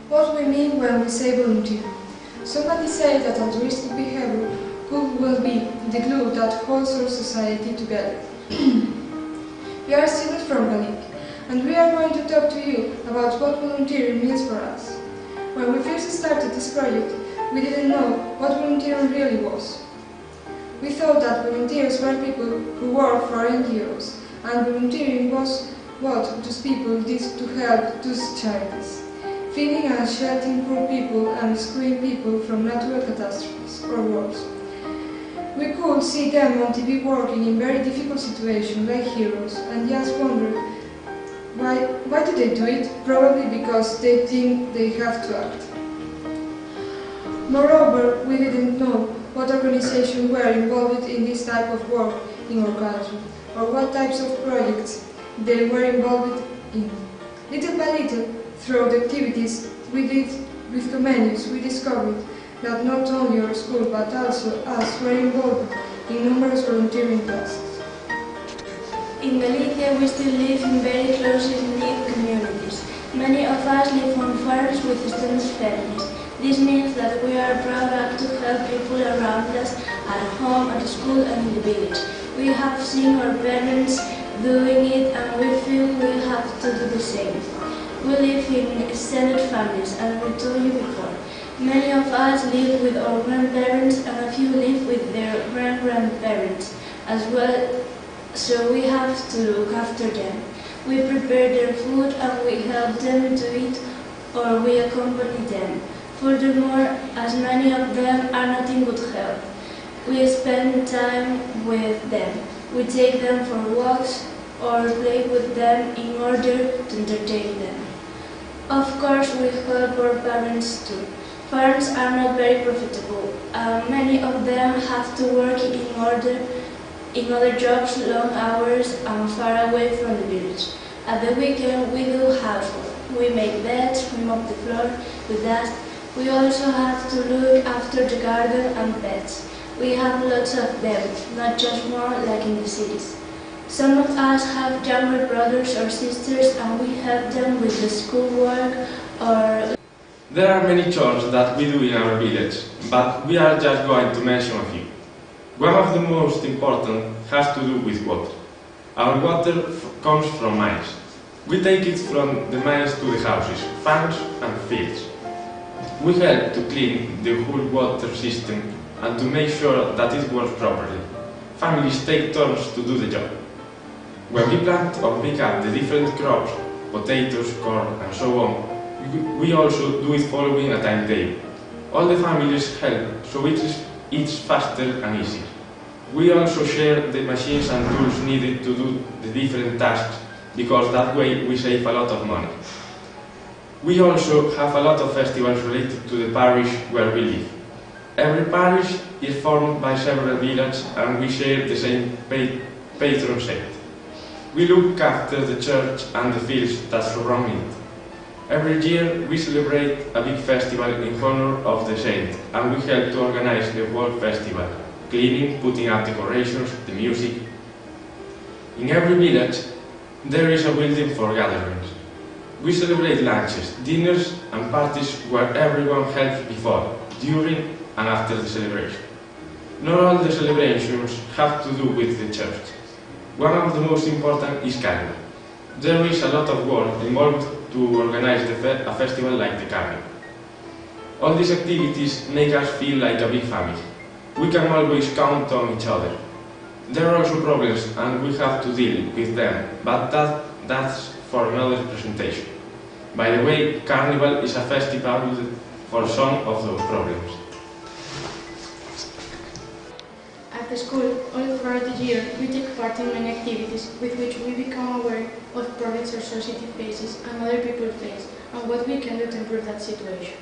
What we mean when we say volunteer. Somebody said that altruistic behavior could well be the glue that holds our society together. We are students from Comenius, and we are going to talk to you about what volunteering means for us. When we first started this project, we didn't know what volunteering really was. We thought that volunteers were people who work for NGOs, and volunteering was what those people did to help those charities, feeding and sheltering poor people and rescuing people from natural catastrophes or wars. We could see them on TV working in very difficult situations like heroes and just wondered why do they do it? Probably because they think they have to act. Moreover, we didn't know what organizations were involved in this type of work in our country, or what types of projects they were involved in. Little by little, through the activities we did with Comenius, we discovered that not only our school but also us were involved in numerous volunteering tasks. In Galicia, we still live in very closely knit communities. Many of us live on farms with extended families. This means that we are proud to help people around us at home, at school and in the village. We have seen our parents doing it and we feel we have to do the same. We live in extended families, as we told you before. Many of us live with our grandparents and a few live with their grandparents as well, so we have to look after them. We prepare their food and we help them to eat or we accompany them. Furthermore, as many of them are not in good health, we spend time with them. We take them for walks or play with them in order to entertain them. Of course, we help our parents too. Farms are not very profitable. Many of them have to work in other jobs, long hours and far away from the village. At the weekend, we do housework. We make beds, we mop the floor, we dust. We also have to look after the garden and pets. We have lots of them, not just more like in the cities. Some of us have younger brothers or sisters and we help them with the schoolwork or... There are many chores that we do in our village, but we are just going to mention a few. One of the most important has to do with water. Our water comes from mines. We take it from the mines to the houses, farms and fields. We help to clean the whole water system and to make sure that it works properly. Families take turns to do the job. When we plant or pick up the different crops, potatoes, corn and so on, we also do it following a timetable. All the families help, so it's faster and easier. We also share the machines and tools needed to do the different tasks, because that way we save a lot of money. We also have a lot of festivals related to the parish where we live. Every parish is formed by several villages and we share the same patron saint. We look after the church and the fields that surround it. Every year we celebrate a big festival in honor of the saint and we help to organize the whole festival, cleaning, putting up decorations, the music. In every village there is a building for gatherings. We celebrate lunches, dinners and parties where everyone helps before, during and after the celebration. Not all the celebrations have to do with the church. One of the most important is Carnival. There is a lot of work involved to organize a festival like the Carnival. All these activities make us feel like a big family. We can always count on each other. There are also problems and we have to deal with them, but that's for another presentation. By the way, Carnival is a festival for some of those problems. At the school, all throughout the year, we take part in many activities with which we become aware of problems our society faces and other people face, and what we can do to improve that situation.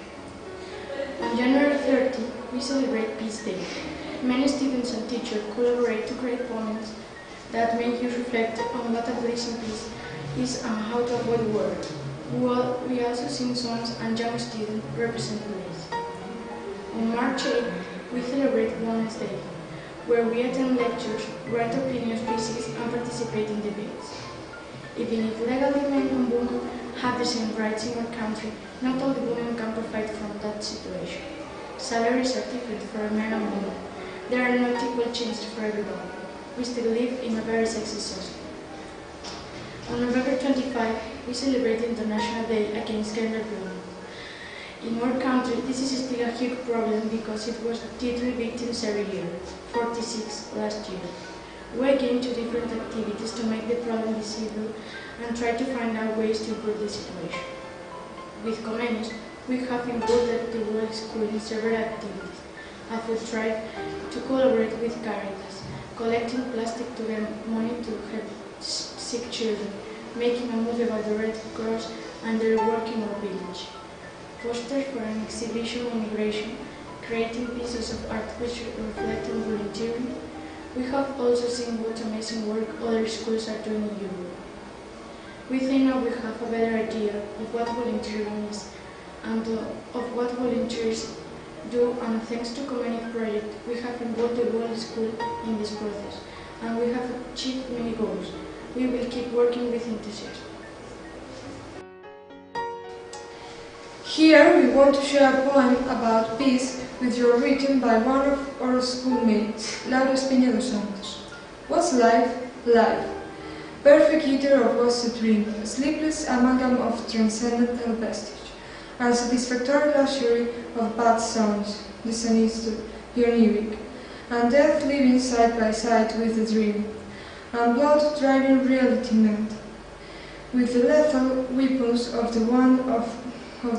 On January 30, we celebrate Peace Day. Many students and teachers collaborate to create poems that make you reflect on what a blazing peace is and how to avoid war. We also sing songs and young students represent the place. On March 8, we celebrate Wellness Day, where we attend lectures, write opinions pieces and participate in debates. Even if legally men and women have the same rights in our country, Not all the women can profit from that situation. Salaries are different for men and women. There are not equal chances for everyone. We still live in a very sexist society. On November 25, we celebrate International Day Against Gender Violence. In our country, this is still a huge problem because it was 33 victims every year, 46 last year. We are going to different activities to make the problem visible and try to find out ways to improve the situation. With Comenius, we have involved the World School in several activities. I will try to collaborate with Caritas, collecting plastic to get money to help sick children, making a movie about the Red Cross and their work in our village. Posters for an exhibition on migration, creating pieces of art which reflect on volunteering. We have also seen what amazing work other schools are doing in Europe. We think now we have a better idea of what volunteering is and of what volunteers do, and thanks to Comenius project, we have involved the whole school in this process, and we have achieved many goals. We will keep working with enthusiasm. Here we want to share a poem about peace with you written by one of our schoolmates, Laura Espina dos Santos. What's life? Life. Perfect ether of what's a dream, a sleepless amalgam of transcendental vestige, and satisfactory luxury of bad sounds, the sinister, the oniric, and death living side by side with the dream, and blood driving reality meant, with the lethal weapons of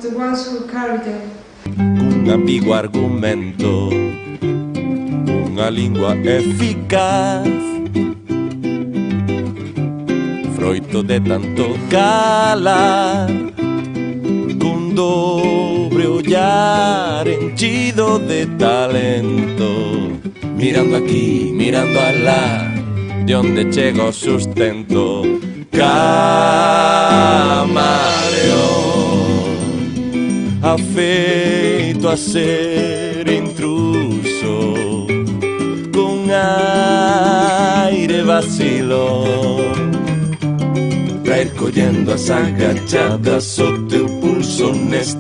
the ones who carry them. Un ambiguo argumento, una lingua eficaz, froito de tanto calar, cun dobre ollar henchido de talento, mirando aquí, mirando alá, de onde chega o sustento. Camaleón, afeito a ser intruso, con aire vacilón, pra ir collendo as agachadas o teu pulso neste